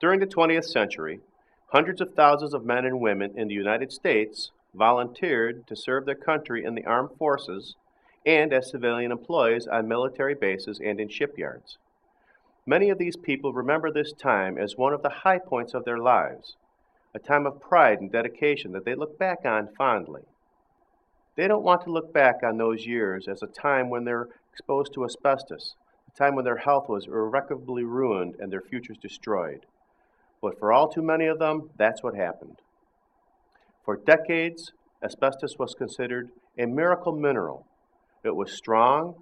During the 20th century, hundreds of thousands of men and women in the United States volunteered to serve their country in the armed forces and as civilian employees on military bases and in shipyards. Many of these people remember this time as one of the high points of their lives, a time of pride and dedication that they look back on fondly. They don't want to look back on those years as a time when they're exposed to asbestos, a time when their health was irrecoverably ruined and their futures destroyed. But for all too many of them, that's what happened. For decades, asbestos was considered a miracle mineral. It was strong,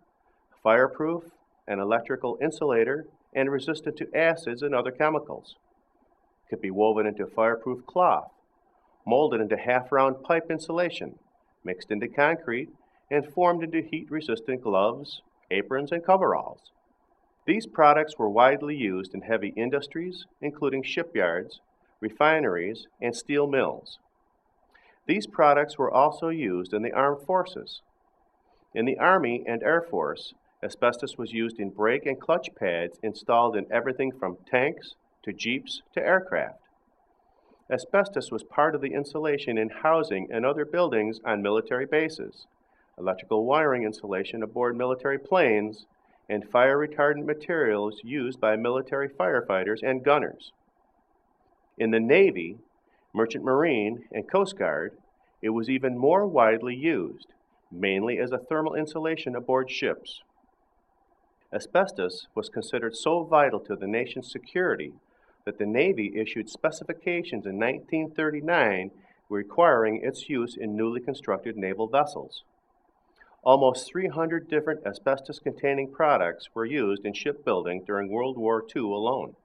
fireproof, an electrical insulator, and resistant to acids and other chemicals. It could be woven into fireproof cloth, molded into half-round pipe insulation, mixed into concrete, and formed into heat-resistant gloves, aprons, and coveralls. These products were widely used in heavy industries, including shipyards, refineries, and steel mills. These products were also used in the armed forces. In the Army and Air Force, asbestos was used in brake and clutch pads installed in everything from tanks to jeeps to aircraft. Asbestos was part of the insulation in housing and other buildings on military bases, electrical wiring insulation aboard military planes, and fire retardant materials used by military firefighters and gunners. In the Navy, Merchant Marine, and Coast Guard, it was even more widely used, mainly as a thermal insulation aboard ships. Asbestos was considered so vital to the nation's security that the Navy issued specifications in 1939 requiring its use in newly constructed naval vessels. Almost 300 different asbestos-containing products were used in shipbuilding during World War II alone.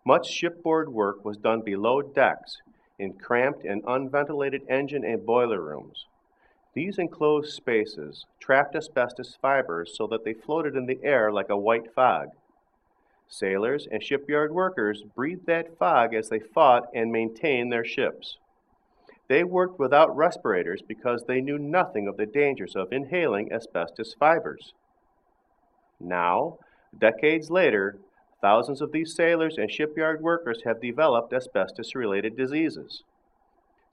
Much shipboard work was done below decks in cramped and unventilated engine and boiler rooms. These enclosed spaces trapped asbestos fibers so that they floated in the air like a white fog. Sailors and shipyard workers breathed that fog as they fought and maintained their ships. They worked without respirators because they knew nothing of the dangers of inhaling asbestos fibers. Now, decades later, thousands of these sailors and shipyard workers have developed asbestos-related diseases.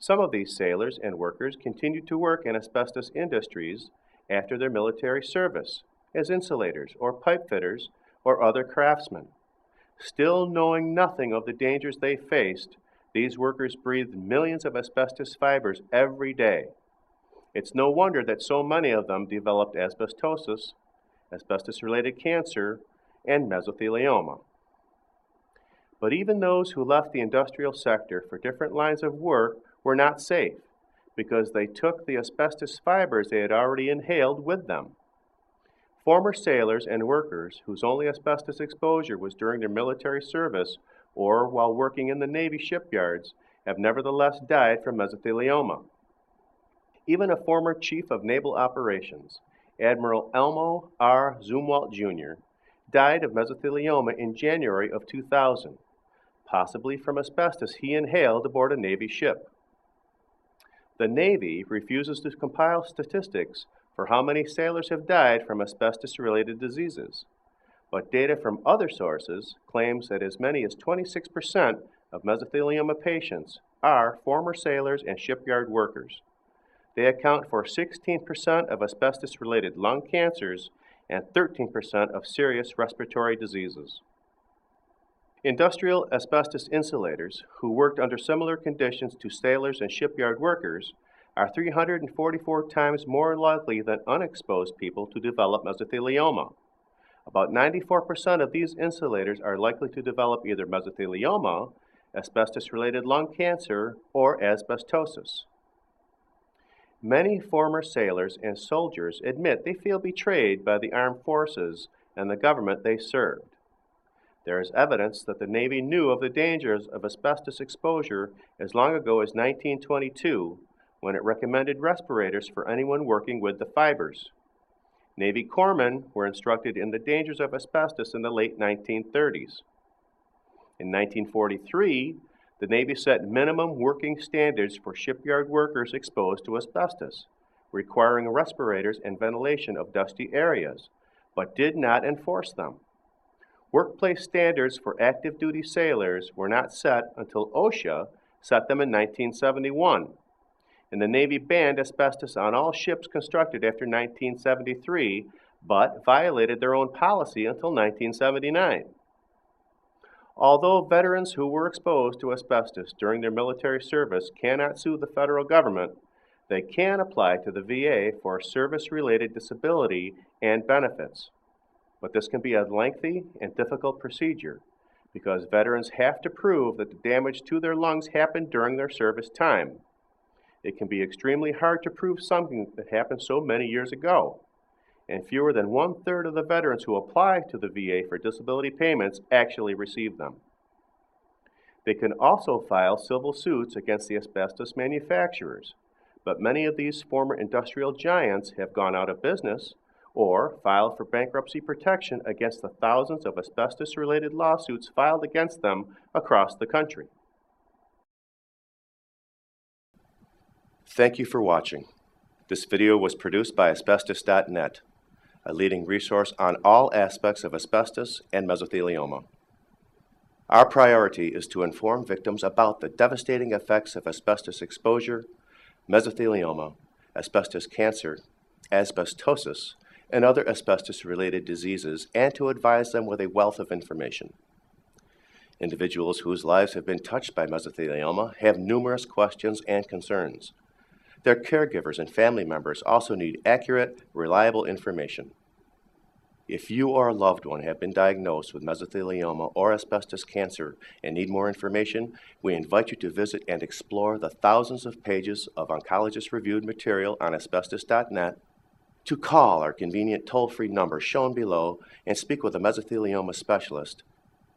Some of these sailors and workers continue to work in asbestos industries after their military service, as insulators or pipe fitters or other craftsmen. Still knowing nothing of the dangers they faced, these workers breathed millions of asbestos fibers every day. It's no wonder that so many of them developed asbestosis, asbestos-related cancer, and mesothelioma. But even those who left the industrial sector for different lines of work were not safe because they took the asbestos fibers they had already inhaled with them. Former sailors and workers whose only asbestos exposure was during their military service or while working in the Navy shipyards have nevertheless died from mesothelioma. Even a former Chief of Naval Operations, Admiral Elmo R. Zumwalt Jr., died of mesothelioma in January of 2000, possibly from asbestos he inhaled aboard a Navy ship. The Navy refuses to compile statistics for how many sailors have died from asbestos-related diseases, but data from other sources claims that as many as 26% of mesothelioma patients are former sailors and shipyard workers. They account for 16% of asbestos-related lung cancers and 13% of serious respiratory diseases. Industrial asbestos insulators who worked under similar conditions to sailors and shipyard workers are 344 times more likely than unexposed people to develop mesothelioma. About 94% of these insulators are likely to develop either mesothelioma, asbestos-related lung cancer, or asbestosis. Many former sailors and soldiers admit they feel betrayed by the armed forces and the government they served. There is evidence that the Navy knew of the dangers of asbestos exposure as long ago as 1922, when it recommended respirators for anyone working with the fibers. Navy corpsmen were instructed in the dangers of asbestos in the late 1930s. In 1943, the Navy set minimum working standards for shipyard workers exposed to asbestos, requiring respirators and ventilation of dusty areas, but did not enforce them. Workplace standards for active duty sailors were not set until OSHA set them in 1971. And the Navy banned asbestos on all ships constructed after 1973, but violated their own policy until 1979. Although veterans who were exposed to asbestos during their military service cannot sue the federal government, they can apply to the VA for service-related disability and benefits. But this can be a lengthy and difficult procedure because veterans have to prove that the damage to their lungs happened during their service time. It can be extremely hard to prove something that happened so many years ago, and fewer than 1/3 of the veterans who apply to the VA for disability payments actually receive them. They can also file civil suits against the asbestos manufacturers, but many of these former industrial giants have gone out of business or filed for bankruptcy protection against the thousands of asbestos-related lawsuits filed against them across the country. Thank you for watching. This video was produced by Asbestos.Net, a leading resource on all aspects of asbestos and mesothelioma. Our priority is to inform victims about the devastating effects of asbestos exposure, mesothelioma, asbestos cancer, asbestosis, and other asbestos-related diseases, and to advise them with a wealth of information. Individuals whose lives have been touched by mesothelioma have numerous questions and concerns. Their caregivers and family members also need accurate, reliable information. If you or a loved one have been diagnosed with mesothelioma or asbestos cancer and need more information, we invite you to visit and explore the thousands of pages of oncologist-reviewed material on Asbestos.net, to call our convenient toll-free number shown below and speak with a mesothelioma specialist,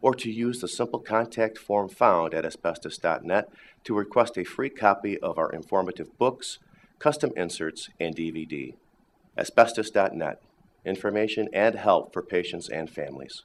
or to use the simple contact form found at Asbestos.net to request a free copy of our informative books, custom inserts, and DVD. Asbestos.net. Information and help for patients and families.